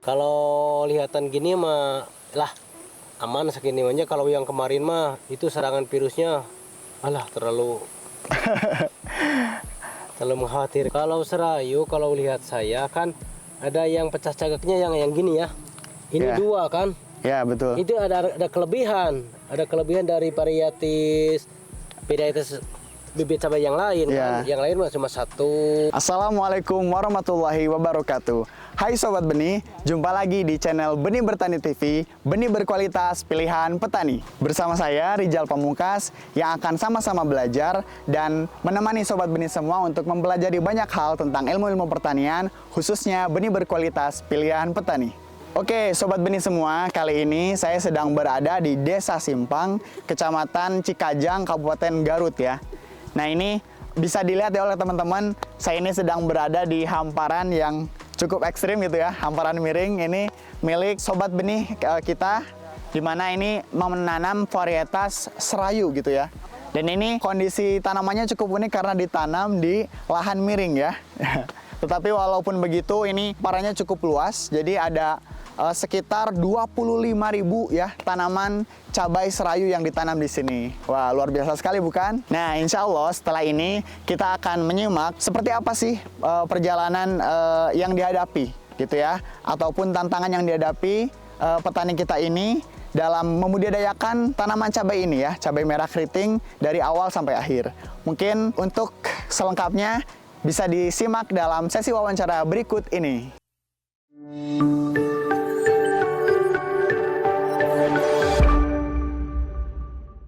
Kalau lihatan gini mah lah aman segini aja. Kalau yang kemarin mah itu serangan virusnya alah terlalu mengkhawatir. Kalau serayu, kalau lihat saya kan ada yang pecah cagaknya yang gini ya. Ini dua kan? Ya, betul. Itu ada kelebihan. Ada kelebihan dari varietas bibit cabai yang lain kan. Yang lain mah cuma satu. Assalamualaikum warahmatullahi wabarakatuh. Hai Sobat Benih, jumpa lagi di channel Benih Bertani TV, benih berkualitas pilihan petani. Bersama saya Rijal Pamungkas yang akan sama-sama belajar dan menemani Sobat Benih semua untuk mempelajari banyak hal tentang ilmu-ilmu pertanian, khususnya benih berkualitas pilihan petani. Oke, Sobat Benih semua, kali ini saya sedang berada di Desa Simpang, Kecamatan Cikajang, Kabupaten Garut ya. Nah ini bisa dilihat ya oleh teman-teman, saya ini sedang berada di hamparan yang cukup ekstrim gitu ya, hamparan miring. Ini milik Sobat Benih kita, dimana ini menanam varietas serayu gitu ya. Dan ini kondisi tanamannya cukup unik karena ditanam di lahan miring ya. Tetapi walaupun begitu, ini hamparannya cukup luas, jadi ada sekitar 25.000 ya tanaman cabai serayu yang ditanam di sini. Wah, luar biasa sekali bukan? Nah, insya Allah setelah ini kita akan menyimak seperti apa sih perjalanan yang dihadapi gitu ya, ataupun tantangan yang dihadapi petani kita ini dalam membudidayakan tanaman cabai ini ya, cabai merah keriting dari awal sampai akhir. Mungkin untuk selengkapnya bisa disimak dalam sesi wawancara berikut ini.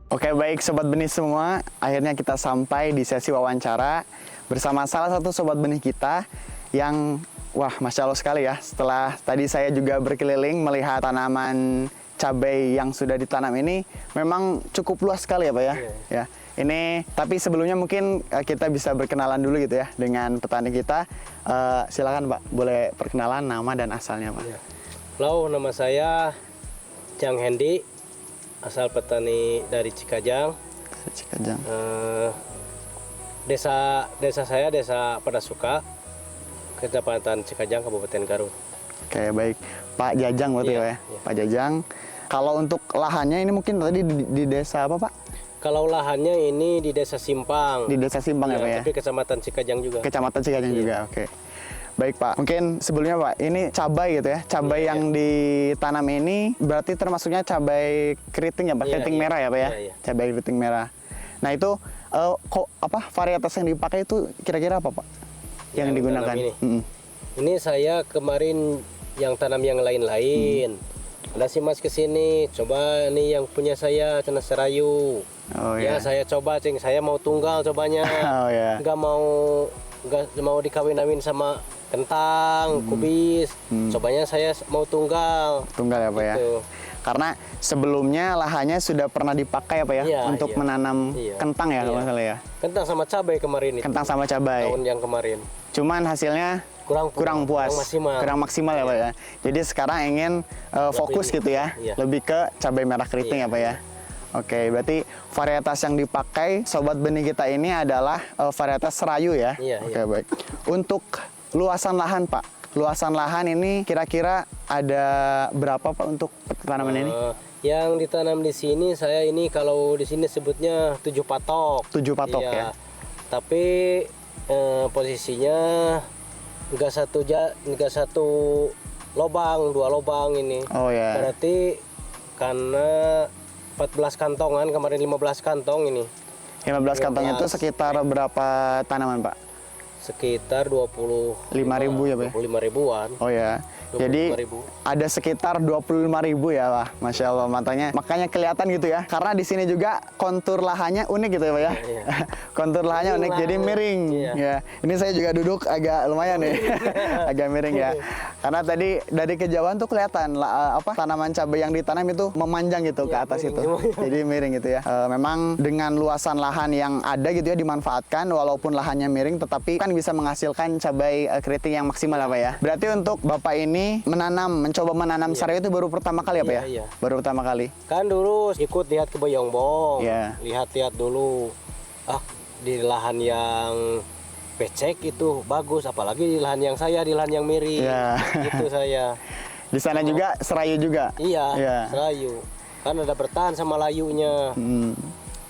Oke, baik Sobat Benih semua, akhirnya kita sampai di sesi wawancara bersama salah satu Sobat Benih kita yang, wah Masya Allah sekali ya, setelah tadi saya juga berkeliling melihat tanaman cabai yang sudah ditanam ini, memang cukup luas sekali ya Pak ya. Ya, ini, tapi sebelumnya mungkin kita bisa berkenalan dulu gitu ya dengan petani kita. Silakan Pak, boleh perkenalan nama dan asalnya Pak. Halo, nama saya Jang Hendi, asal petani dari Cikajang. Cikajang. Desa saya Desa Padasuka, Kecamatan Cikajang, Kabupaten Garut. Oke, baik. Pak Jajang berarti ya. Pak Jajang. Kalau untuk lahannya ini mungkin tadi di desa apa Pak? Kalau lahannya ini di Desa Simpang. Di Desa Simpang ya Pak ya? Tapi Kecamatan Cikajang juga. Kecamatan Cikajang juga, oke. Baik Pak, mungkin sebelumnya Pak, ini cabai gitu ya, cabai yang ditanam ini berarti termasuknya cabai keriting ya Pak, keriting merah ya Pak ya, cabai keriting merah. Nah itu varietas yang dipakai itu kira-kira apa Pak yang digunakan? Ini saya kemarin yang tanam yang lain-lain. Ada si Mas kesini, coba nih yang punya saya Cina Serayu. Ya saya coba cing, saya mau tunggal cobanya, nggak mau dikawin-kawin sama kentang, kubis. Cobanya saya mau tunggal. Tunggal ya Pak gitu. Ya. Karena sebelumnya lahannya sudah pernah dipakai apa ya, untuk menanam kentang ya kalau salah ya. Kentang sama cabai kemarin itu. Kentang sama cabai. Tahun yang kemarin. Cuman hasilnya kurang puas, kurang maksimal ya Pak ya. Jadi sekarang ingin fokus gitu ya, lebih ke cabai merah keriting ya Pak ya. Oke, berarti varietas yang dipakai Sobat Benih kita ini adalah varietas serayu ya. Oke, baik. Untuk luasan lahan Pak, luasan lahan ini kira-kira ada berapa Pak untuk tanaman ini? Yang ditanam di sini saya ini kalau di sini sebutnya 7 patok. 7 patok ya. Tapi posisinya enggak satu lobang, 2 lobang ini. Oh ya. Berarti karena 14 kantongan, kemarin 15 kantong ini. 15 kantong itu sekitar berapa tanaman Pak? Sekitar 25.000 ya Pak? 25 ribuan. Oh ya. Jadi ada sekitar 25.000 ya Pak. Masya Allah, makanya kelihatan gitu ya. Karena di sini juga kontur lahannya unik gitu ya Pak ya. Kontur lahannya unik, jadi miring. Ya. Ini saya juga duduk agak lumayan nih, agak miring ya. Karena tadi dari kejauhan tuh kelihatan tanaman cabai yang ditanam itu memanjang gitu ke atas itu. Jadi miring gitu ya. Memang dengan luasan lahan yang ada gitu ya dimanfaatkan, walaupun lahannya miring, tetapi kan bisa menghasilkan cabai keriting yang maksimal ya Pak ya. Berarti untuk Bapak ini mencoba menanam serayu itu baru pertama kali ya Pak ya? Baru pertama kali. Kan dulu ikut lihat ke Boyongbong, lihat-lihat dulu. di lahan yang becek itu bagus, apalagi di lahan yang di lahan yang miring. Ya. Itu saya. Di sana juga serayu juga. Iya, Ya. serayu. Kan ada bertahan sama layunya.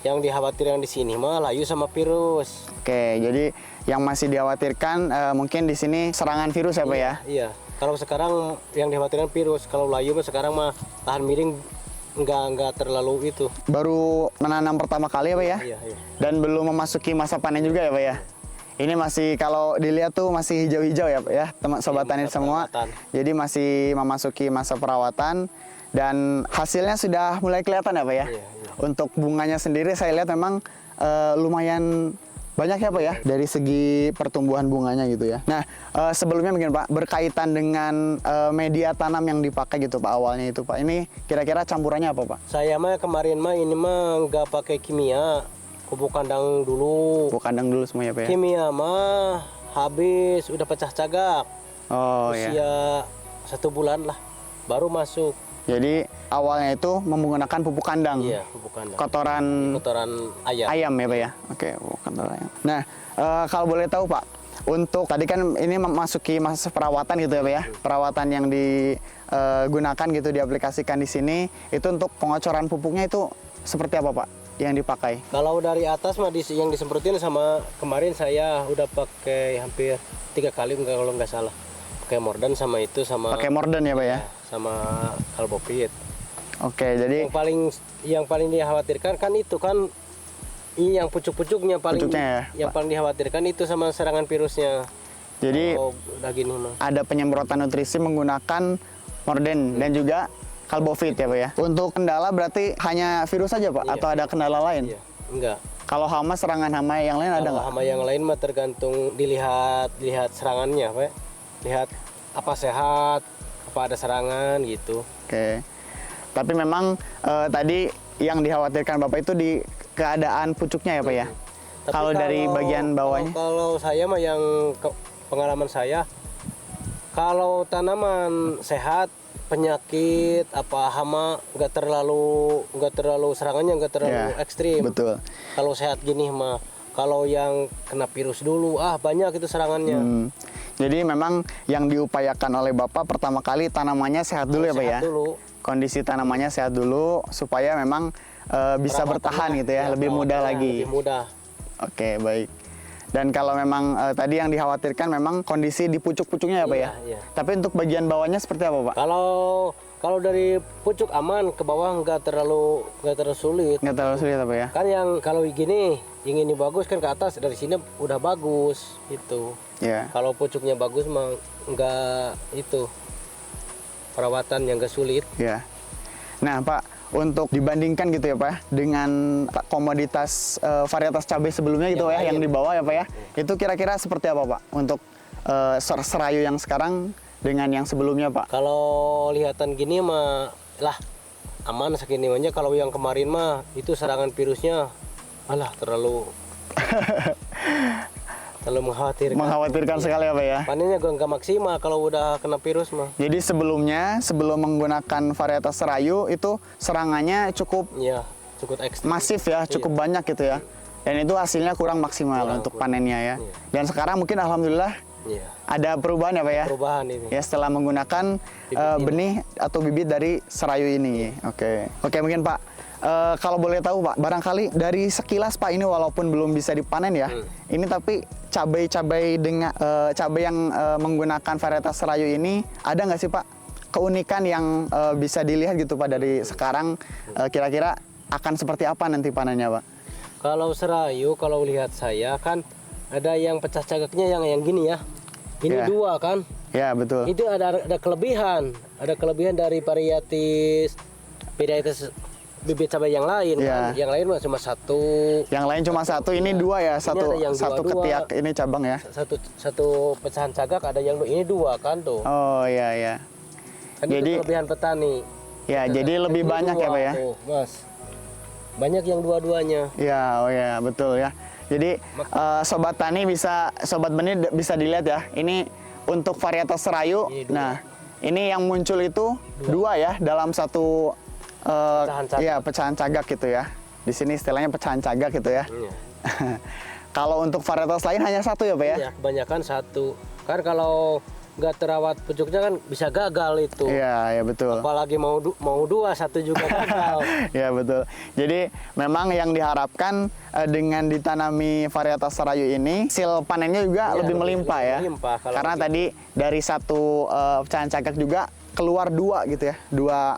Yang dikhawatirkan di sini mah layu sama virus. Oke, jadi yang masih dikhawatirkan mungkin di sini serangan virus ya Pak ya? Iya. Kalau sekarang yang dikhawatirkan virus, kalau layu mah sekarang mah lahan miring nggak terlalu itu. Baru menanam pertama kali ya Pak ya? Iya, iya. Dan belum memasuki masa panen juga ya Pak ya? Ini masih kalau dilihat tuh masih hijau-hijau ya Pak ya, teman sobat tani semua. perawatan. Jadi masih memasuki masa perawatan dan hasilnya sudah mulai kelihatan ya Pak ya? Iya, iya. Untuk bunganya sendiri saya lihat memang lumayan banyak ya Pak ya dari segi pertumbuhan bunganya gitu ya. Nah sebelumnya mungkin Pak berkaitan dengan media tanam yang dipakai gitu Pak awalnya itu Pak. Ini kira-kira campurannya apa Pak? Saya mah kemarin mah ini mah nggak pakai kimia, pupuk kandang dulu. Pupuk kandang dulu semuanya Pak ya? Kimia mah habis, udah pecah cagak. Oh ya. Usia 1 bulan lah, baru masuk. Jadi awalnya itu menggunakan pupuk kandang. Iya, pupuk kandang. Kotoran ayam. ayam ya Pak ya? Oke, pupuk kotoran ayam. Nah, kalau boleh tahu Pak, untuk tadi kan ini memasuki masa perawatan gitu ya Pak ya? Perawatan yang digunakan gitu, diaplikasikan di sini, itu untuk pengocoran pupuknya itu seperti apa Pak yang dipakai? Kalau dari atas mah yang disemprotin sama kemarin saya udah pakai hampir 3 kali kalau nggak salah. Pakai Mordan sama itu sama Pakai Mordan ya Pak ya? sama Albopit. Oke, jadi Yang paling dikhawatirkan kan itu kan yang pucuk-pucuknya Pucuknya ya, yang paling dikhawatirkan itu sama serangan virusnya. jadi Kalau udah gini mah. ada penyemprotan nutrisi menggunakan Mordan dan juga Kalbovit ya Pak ya? Untuk kendala berarti hanya virus saja Pak? Iya. Atau ada kendala lain? Iya, enggak. Kalau hama, serangan hama yang lain ada Kalau nggak? hama yang lain mah tergantung dilihat serangannya, Pak. Lihat apa sehat, apa ada serangan gitu. Oke. Tapi memang tadi yang dikhawatirkan Bapak itu di keadaan pucuknya ya Pak ya? Tapi Kalau dari bagian bawahnya? Kalau saya mah yang pengalaman saya, kalau tanaman sehat, penyakit apa hama nggak terlalu serangannya nggak terlalu Ya, ekstrim. betul. Kalau sehat gini mah, kalau yang kena virus dulu banyak itu serangannya. Jadi memang yang diupayakan oleh Bapak pertama kali tanamannya sehat dulu ya Pak ya? Sehat dulu. Kondisi tanamannya sehat dulu supaya memang bisa bertahan gitu ya, lebih mudah lagi. Lebih mudah. Oke, baik. Dan kalau memang tadi yang dikhawatirkan memang kondisi di pucuk-pucuknya ya Pak ya? Iya. Tapi untuk bagian bawahnya seperti apa Pak? Kalau dari pucuk aman, ke bawah nggak terlalu sulit. Nggak terlalu sulit apa ya? Kan yang kalau gini, yang ini bagus kan ke atas dari sini udah bagus itu. Ya. Kalau pucuknya bagus mah nggak itu perawatan yang nggak sulit. Ya. Nah Pak, untuk dibandingkan gitu ya Pak dengan komoditas varietas cabai sebelumnya gitu ya yang dibawa ya Pak ya, itu kira-kira seperti apa Pak untuk serayu yang sekarang dengan yang sebelumnya Pak? Kalau lihatan gini mah lah aman segini aja. Kalau yang kemarin mah itu serangan virusnya terlalu Mengkhawatirkan sekali ya Pak ya? Panennya gue nggak maksimal kalau udah kena virus mah. Jadi sebelumnya, sebelum menggunakan varietas serayu itu serangannya cukup ekstrim. masif ya, cukup banyak gitu ya. Dan itu hasilnya kurang maksimal untuk panennya ya. Dan sekarang mungkin alhamdulillah ada perubahan ya Pak ya? Perubahan ini. Ya setelah menggunakan benih atau bibit dari serayu ini. Oke, mungkin Pak. Kalau boleh tahu Pak, barangkali dari sekilas Pak ini walaupun belum bisa dipanen ya, ini tapi cabai yang menggunakan varietas serayu ini ada nggak sih Pak keunikan yang bisa dilihat gitu Pak dari sekarang kira-kira akan seperti apa nanti panennya Pak? Kalau serayu, kalau lihat saya kan ada yang pecah cagaknya yang gini ya, ini dua kan? Ya betul. Itu ada kelebihan dari varietas bibit cabai yang lain kan. Yang lain mah cuma satu. Yang lain cuma satu, ini dua ya, satu ketiak ini cabang ya. Satu pecahan cagak ada yang ini dua kan tuh. Oh iya. Kan jadi itu kelebihan petani. Ya, jadi lebih banyak ya Pak ya. Tuh, Mas. Banyak yang dua-duanya. Ya, betul ya. Jadi sobat benih bisa dilihat ya. Ini untuk varietas serayu. Nah, ini yang muncul itu dua ya dalam satu pecahan cagak gitu ya. Di sini istilahnya pecahan cagak gitu ya. Kalau untuk varietas lain hanya satu ya Pak ya? Iya, kebanyakan satu. Kan kalau nggak terawat pucuknya kan bisa gagal itu. Iya, ya betul. Apalagi mau dua, satu juga gagal. Ya betul. Jadi memang yang diharapkan dengan ditanami varietas serayu ini, hasil panennya juga Iya, lebih melimpah ya. melimpah kalau Karena begitu. tadi dari satu pecahan cakak juga keluar dua gitu ya, dua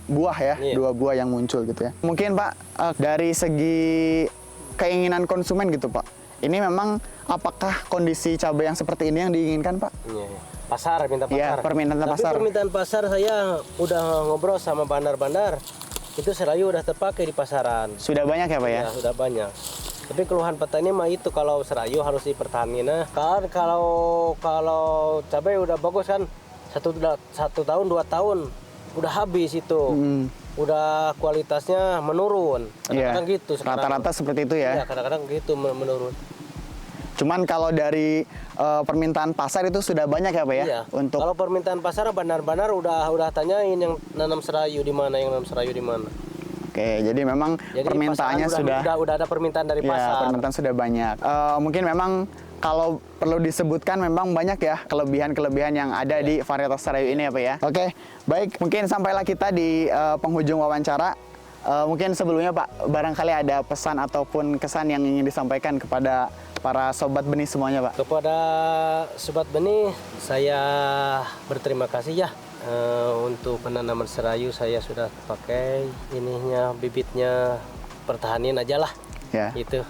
buah ya, Iya. dua buah yang muncul gitu ya. Mungkin Pak dari segi keinginan konsumen gitu Pak, ini memang apakah kondisi cabai yang seperti ini yang diinginkan Pak? Iya, iya. Pasar, minta pasar. Iya, permintaan Tapi pasar. permintaan pasar saya udah ngobrol sama bandar-bandar, itu serayu udah terpakai di pasaran. Sudah banyak ya Pak ya? Ya, sudah banyak. Tapi keluhan petani mah itu kalau serayu harus dipertahankan. Nah, kan kalau cabai udah bagus kan satu tahun 2 tahun udah habis itu. Udah kualitasnya menurun. Kadang-kadang Iya. gitu sekarang. Rata-rata seperti itu ya. Iya, kadang-kadang gitu menurun. Cuman kalau dari permintaan pasar itu sudah banyak ya Pak ya? Iya. Untuk Kalau permintaan pasar bandar-bandar udah tanyain yang nanam serayu di mana, yang nanam serayu di mana. Oke, jadi memang Jadi permintaannya pasaran sudah udah ada permintaan dari ya, pasar. permintaan sudah banyak. Mungkin memang kalau perlu disebutkan memang banyak ya kelebihan-kelebihan yang ada di varietas serayu ini ya Pak ya. Oke, baik. Mungkin sampailah kita di penghujung wawancara. Mungkin sebelumnya Pak, barangkali ada pesan ataupun kesan yang ingin disampaikan kepada para sobat benih semuanya Pak. Kepada sobat benih, saya berterima kasih ya untuk penanaman serayu. Saya sudah pakai ininya, bibitnya, pertahanin aja lah. Ya. Itu.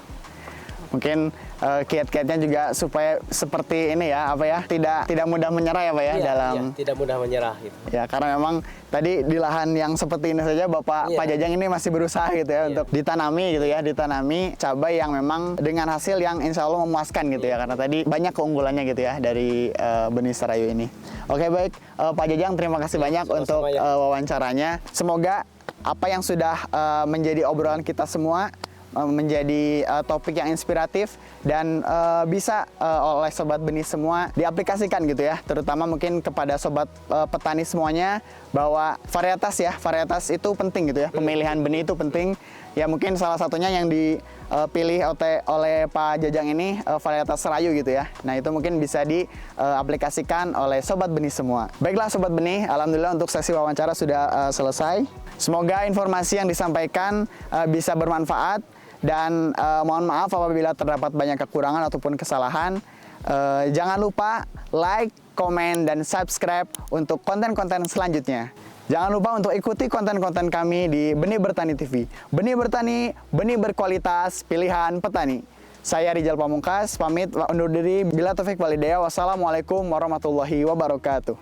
Mungkin kiat-kiatnya juga supaya seperti ini ya, apa ya, tidak mudah menyerah ya Pak ya Iya, dalam iya, tidak mudah menyerah gitu. ya, karena memang tadi di lahan yang seperti ini saja Bapak Iya. Pak Jajang ini masih berusaha gitu ya untuk ditanami gitu ya, ditanami cabai yang memang dengan hasil yang insya Allah memuaskan gitu ya, karena tadi banyak keunggulannya gitu ya dari benih serayu ini. Oke baik, Pak Jajang terima kasih banyak sama-sama untuk ya. wawancaranya. Semoga apa yang sudah menjadi obrolan kita semua menjadi topik yang inspiratif dan bisa oleh sobat benih semua diaplikasikan gitu ya, terutama mungkin kepada sobat petani semuanya, bahwa varietas itu penting gitu ya, pemilihan benih itu penting ya. Mungkin salah satunya yang dipilih oleh Pak Jajang ini varietas serayu gitu ya. Nah itu mungkin bisa diaplikasikan oleh sobat benih semua. Baiklah sobat benih, alhamdulillah untuk sesi wawancara sudah selesai. Semoga informasi yang disampaikan bisa bermanfaat. Dan mohon maaf apabila terdapat banyak kekurangan ataupun kesalahan. Jangan lupa like, komen, dan subscribe untuk konten-konten selanjutnya. Jangan lupa untuk ikuti konten-konten kami di Benih Bertani TV. Benih Bertani, benih berkualitas, pilihan petani. Saya Rijal Pamungkas, pamit undur diri. Bila taufik walhidayah. Wassalamualaikum warahmatullahi wabarakatuh.